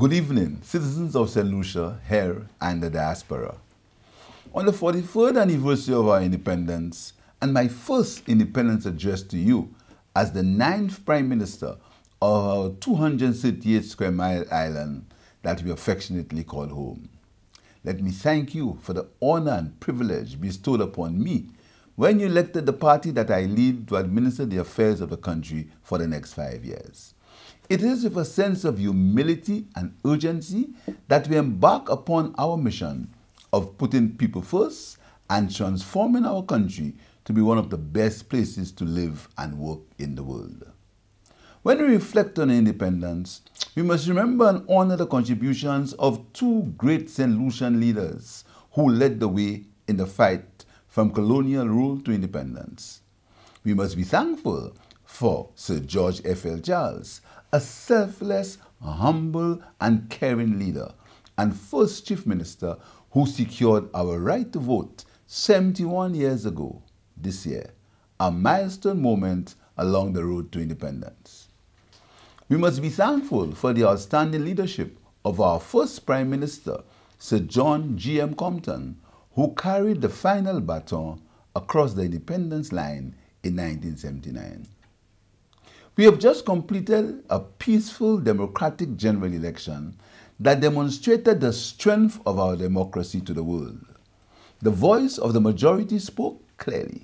Good evening, citizens of St. Lucia, here and the diaspora. On the 43rd anniversary of our independence, and my first independence address to you as the 9th Prime Minister of our 238 square mile island that we affectionately call home, let me thank you for the honor and privilege bestowed upon me when you elected the party that I lead to administer the affairs of the country for the next 5 years. It is with a sense of humility and urgency that we embark upon our mission of putting people first and transforming our country to be one of the best places to live and work in the world. When we reflect on independence, we must remember and honor the contributions of two great St. Lucian leaders who led the way in the fight from colonial rule to independence. We must be thankful for Sir George F.L. Charles, a selfless, humble, and caring leader, and first Chief Minister who secured our right to vote 71 years ago this year, a milestone moment along the road to independence. We must be thankful for the outstanding leadership of our first Prime Minister, Sir John G.M. Compton, who carried the final baton across the independence line in 1979. We have just completed a peaceful democratic general election that demonstrated the strength of our democracy to the world. The voice of the majority spoke clearly.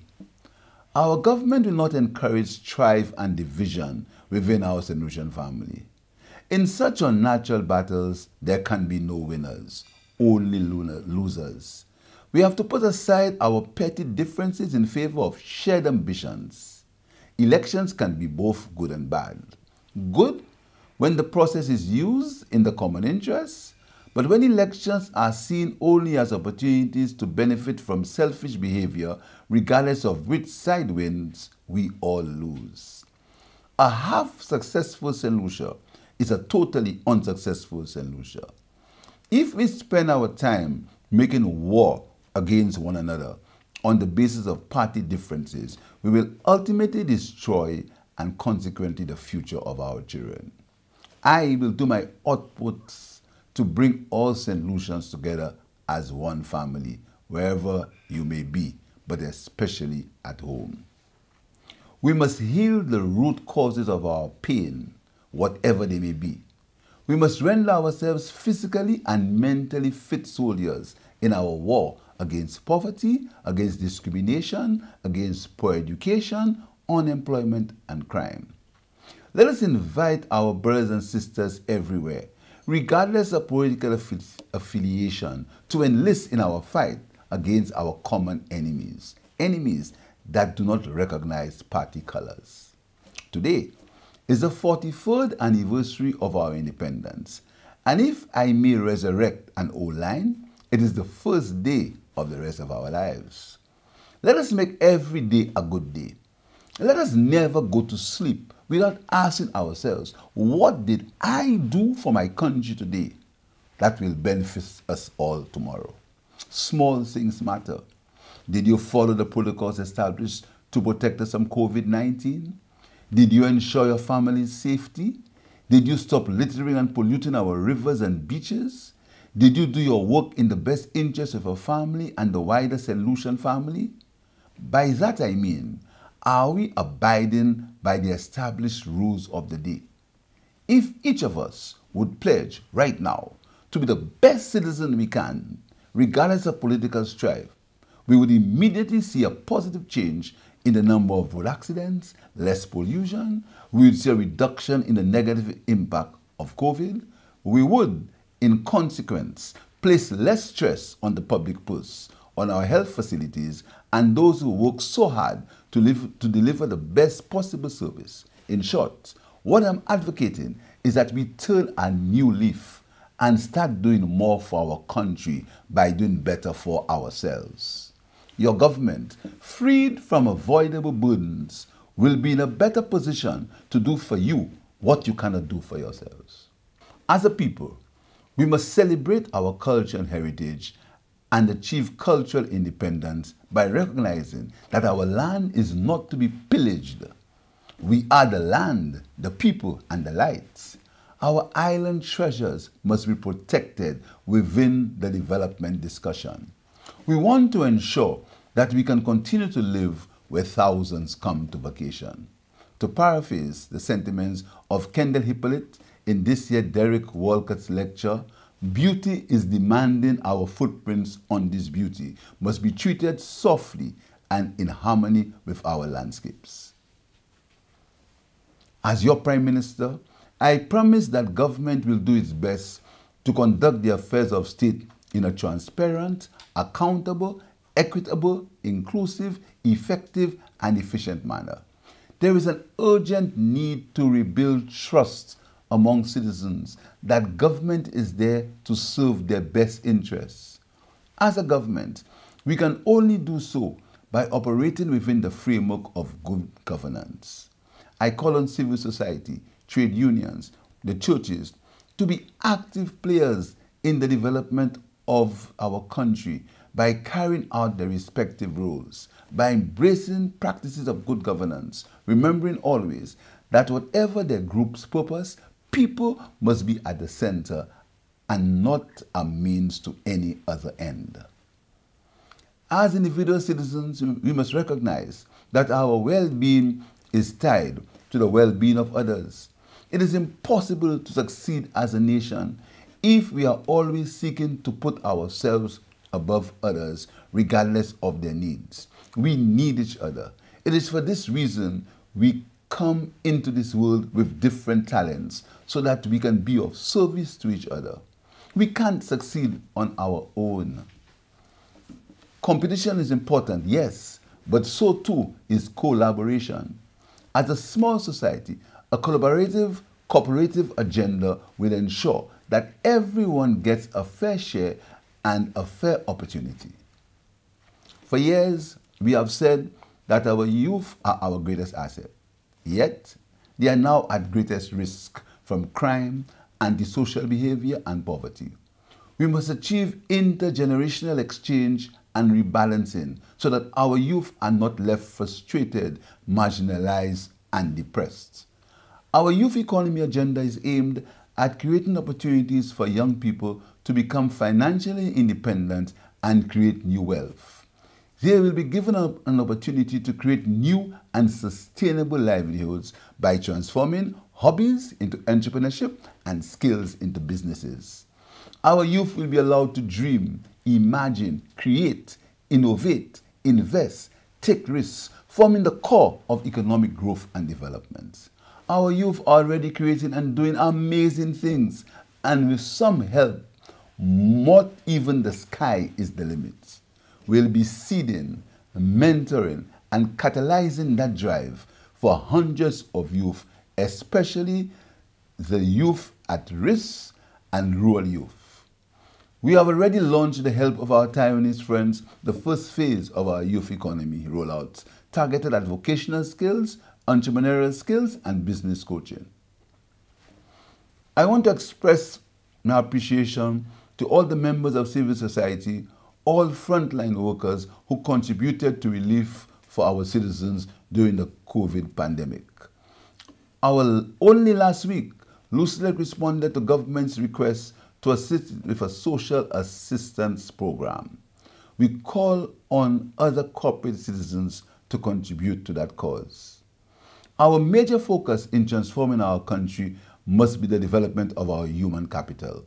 Our government will not encourage strife and division within our St. Lucian family. In such unnatural battles, there can be no winners, only losers. We have to put aside our petty differences in favor of shared ambitions. Elections can be both good and bad. Good when the process is used in the common interest, but when elections are seen only as opportunities to benefit from selfish behavior, regardless of which side wins, we all lose. A half-successful St. Lucia is a totally unsuccessful St. Lucia. If we spend our time making war against one another on the basis of party differences, we will ultimately destroy and consequently the future of our children. I will do my utmost to bring all St. Lucians together as one family, wherever you may be, but especially at home. We must heal the root causes of our pain, whatever they may be. We must render ourselves physically and mentally fit soldiers in our war against poverty, against discrimination, against poor education, unemployment, and crime. Let us invite our brothers and sisters everywhere, regardless of political affiliation, to enlist in our fight against our common enemies, enemies that do not recognize party colors. Today is the 43rd anniversary of our independence, and if I may resurrect an old line, it is the first day of the rest of our lives. Let us make every day a good day. Let us never go to sleep without asking ourselves, what did I do for my country today that will benefit us all tomorrow? Small things matter. Did you follow the protocols established to protect us from COVID-19? Did you ensure your family's safety? Did you stop littering and polluting our rivers and beaches? Did you do your work in the best interest of your family and the wider St. Lucian family? By that I mean, are we abiding by the established rules of the day? If each of us would pledge right now to be the best citizen we can, regardless of political strife, we would immediately see a positive change in the number of road accidents, less pollution, we would see a reduction in the negative impact of COVID, we would, in consequence, place less stress on the public purse, on our health facilities, and those who work so hard to deliver the best possible service. In short, what I'm advocating is that we turn a new leaf and start doing more for our country by doing better for ourselves. Your government, freed from avoidable burdens, will be in a better position to do for you what you cannot do for yourselves. As a people, we must celebrate our culture and heritage and achieve cultural independence by recognizing that our land is not to be pillaged. We are the land, the people, and the lights. Our island treasures must be protected within the development discussion. We want to ensure that we can continue to live where thousands come to vacation. To paraphrase the sentiments of Kendall Hippolyte in this year Derek Walcott's lecture, beauty is demanding our footprints on this beauty must be treated softly and in harmony with our landscapes. As your Prime Minister, I promise that government will do its best to conduct the affairs of state in a transparent, accountable, equitable, inclusive, effective, and efficient manner. There is an urgent need to rebuild trust among citizens that government is there to serve their best interests. As a government, we can only do so by operating within the framework of good governance. I call on civil society, trade unions, the churches to be active players in the development of our country by carrying out their respective roles, by embracing practices of good governance, remembering always that whatever their group's purpose, people must be at the center and not a means to any other end. As individual citizens, we must recognize that our well-being is tied to the well-being of others. It is impossible to succeed as a nation if we are always seeking to put ourselves above others regardless of their needs. We need each other. It is for this reason we come into this world with different talents so that we can be of service to each other. We can't succeed on our own. Competition is important, yes, but so too is collaboration. As a small society, a collaborative, cooperative agenda will ensure that everyone gets a fair share and a fair opportunity. For years, we have said that our youth are our greatest asset. Yet, they are now at greatest risk from crime, antisocial behavior, and poverty. We must achieve intergenerational exchange and rebalancing so that our youth are not left frustrated, marginalized, and depressed. Our youth economy agenda is aimed at creating opportunities for young people to become financially independent and create new wealth. They will be given an opportunity to create new and sustainable livelihoods by transforming hobbies into entrepreneurship and skills into businesses. Our youth will be allowed to dream, imagine, create, innovate, invest, take risks, forming the core of economic growth and development. Our youth are already creating and doing amazing things, and with some help, not even the sky is the limit. We'll be seeding, mentoring, and catalyzing that drive for hundreds of youth, especially the youth at risk and rural youth. We have already launched, with the help of our Taiwanese friends, the first phase of our youth economy rollout, targeted at vocational skills, entrepreneurial skills, and business coaching. I want to express my appreciation to all the members of civil society, all frontline workers who contributed to relief for our citizens during the COVID pandemic. Only last week, LUCELEC responded to government's request to assist with a social assistance program. We call on other corporate citizens to contribute to that cause. Our major focus in transforming our country must be the development of our human capital.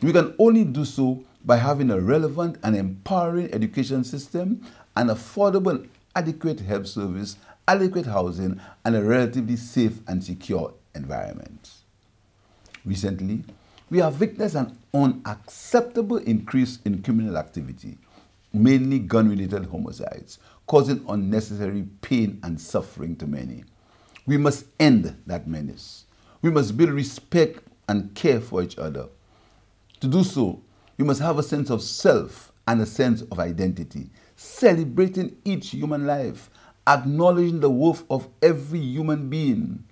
We can only do so by having a relevant and empowering education system, an affordable and adequate health service, adequate housing, and a relatively safe and secure environment. Recently, we have witnessed an unacceptable increase in criminal activity, mainly gun-related homicides, causing unnecessary pain and suffering to many. We must end that menace. We must build respect and care for each other. To do so, we must have a sense of self and a sense of identity, celebrating each human life, acknowledging the worth of every human being,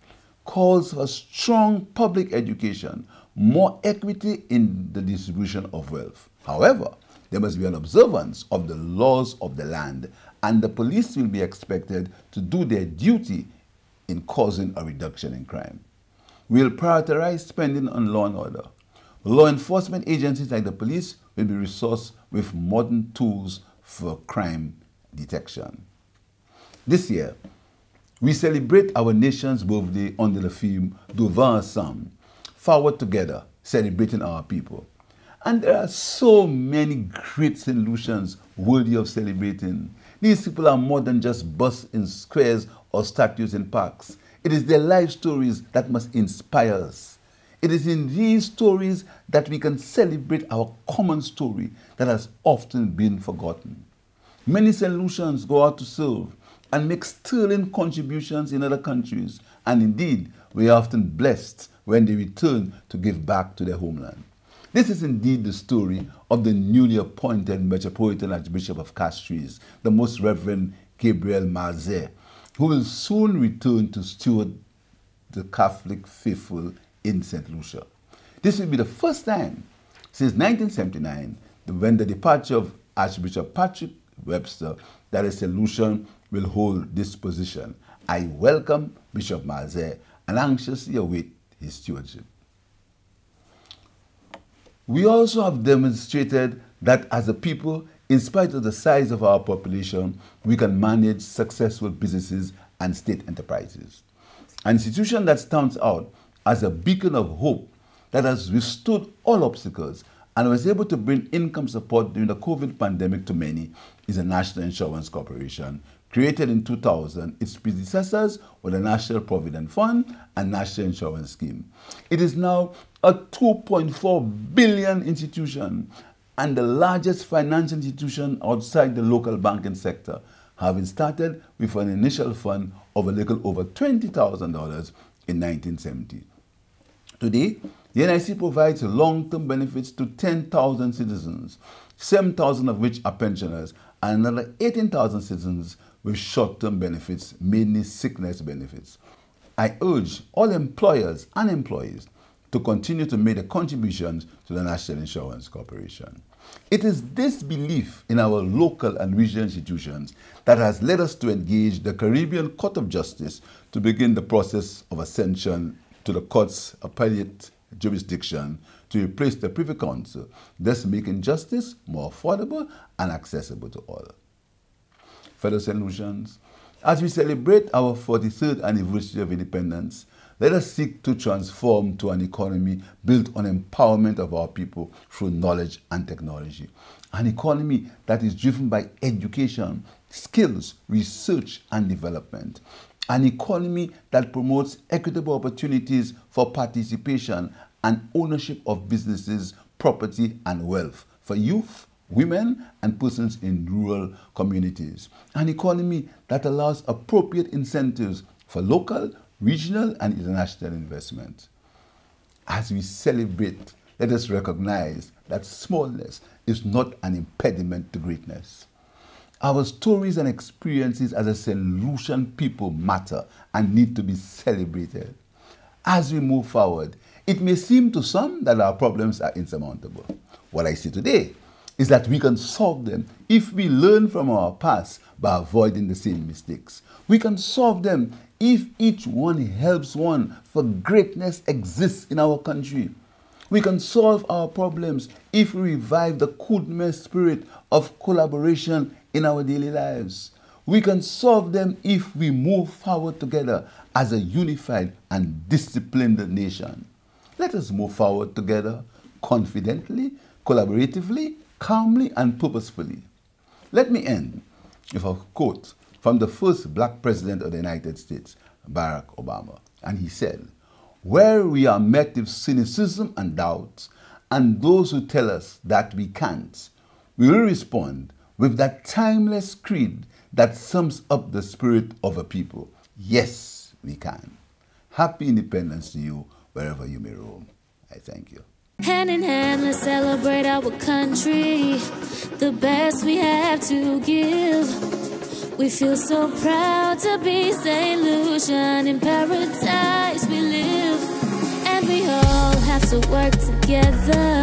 calls for strong public education, more equity in the distribution of wealth. However, there must be an observance of the laws of the land, and the police will be expected to do their duty in causing a reduction in crime. we'll prioritize spending on law and order. Law enforcement agencies like the police will be resourced with modern tools for crime detection. This year, we celebrate our nation's birthday under the theme Devant Ensemble, Forward Together, celebrating our people. And there are so many great solutions worthy of celebrating. These people are more than just busts in squares or statues in parks. It is their life stories that must inspire us. It is in these stories that we can celebrate our common story that has often been forgotten. Many solutions go out to serve and make sterling contributions in other countries, and indeed, we are often blessed when they return to give back to their homeland. This is indeed the story of the newly appointed Metropolitan Archbishop of Castries, the Most Reverend Gabriel Marzé, who will soon return to steward the Catholic faithful in St. Lucia. This will be the first time since 1979, when the departure of Archbishop Patrick Webster, that a St. Lucian will hold this position. I welcome Bishop Marzé and anxiously await his stewardship. We also have demonstrated that as a people, in spite of the size of our population, we can manage successful businesses and state enterprises. An institution that stands out as a beacon of hope that has withstood all obstacles and was able to bring income support during the COVID pandemic to many is the National Insurance Corporation. Created in 2000, its predecessors were the National Provident Fund and National Insurance Scheme. It is now a $2.4 billion institution and the largest financial institution outside the local banking sector, having started with an initial fund of a little over $20,000 in 1970. Today, the NIC provides long-term benefits to 10,000 citizens, 7,000 of which are pensioners, and another 18,000 citizens with short-term benefits, mainly sickness benefits. I urge all employers and employees to continue to make the contributions to the National Insurance Corporation. It is this belief in our local and regional institutions that has led us to engage the Caribbean Court of Justice to begin the process of ascension to the court's appellate jurisdiction to replace the Privy Council, thus making justice more affordable and accessible to all. Fellow St. Lucians, as we celebrate our 43rd anniversary of independence, let us seek to transform to an economy built on empowerment of our people through knowledge and technology. An economy that is driven by education, skills, research, and development. An economy that promotes equitable opportunities for participation and ownership of businesses, property, and wealth for youth, women, and persons in rural communities. An economy that allows appropriate incentives for local, regional, and international investment. As we celebrate, let us recognize that smallness is not an impediment to greatness. Our stories and experiences as a St. Lucian people matter and need to be celebrated. As we move forward, it may seem to some that our problems are insurmountable. What I say today is that we can solve them if we learn from our past by avoiding the same mistakes. We can solve them if each one helps one, for greatness exists in our country. We can solve our problems if we revive the Kudme spirit of collaboration in our daily lives. We can solve them if we move forward together as a unified and disciplined nation. Let us move forward together confidently, collaboratively, calmly, and purposefully. Let me end with a quote from the first black president of the United States, Barack Obama. And he said, "Where we are met with cynicism and doubt, and those who tell us that we can't, we will respond with that timeless creed that sums up the spirit of a people. Yes, we can." Happy independence to you wherever you may roam. I thank you. Hand in hand, let's celebrate our country, the best we have to give. We feel so proud to be St. Lucian, in paradise we live. And we all have to work together